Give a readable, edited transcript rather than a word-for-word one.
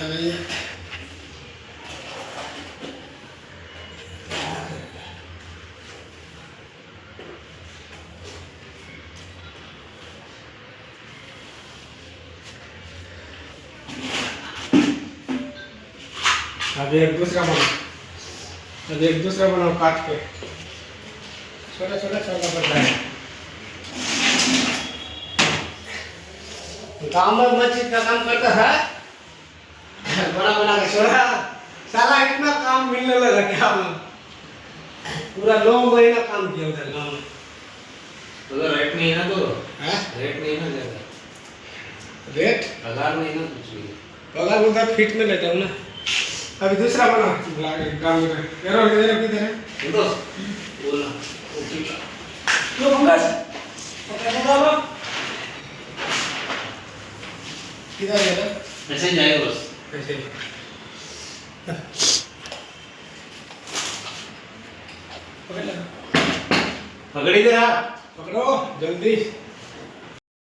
रही है। अभी एक दूसरा बनाओ काट के छोटा छोटा छोटा पड़ता है। गाँव में मस्जिद का काम करता है, बना बना के छोड़ा। साला इतना काम मिलने लगा क्या, पूरा 9 महीना काम किया उधर गाँव में। तो रेट नहीं है ना, तो है रेट नहीं है ज्यादा, रेट पगार नहीं है ना कुछ भी। पगार उधर फिट में लेता हूँ ना। अभी दूसरा बना काम में तेरा किधर है तो बोलना ओके का तो पंकज पकड़ लो किधर है इधर ऐसे ही जाएगा बस ऐसे पकड़ लो पकड़ी दे यार, पकड़ो जल्दी।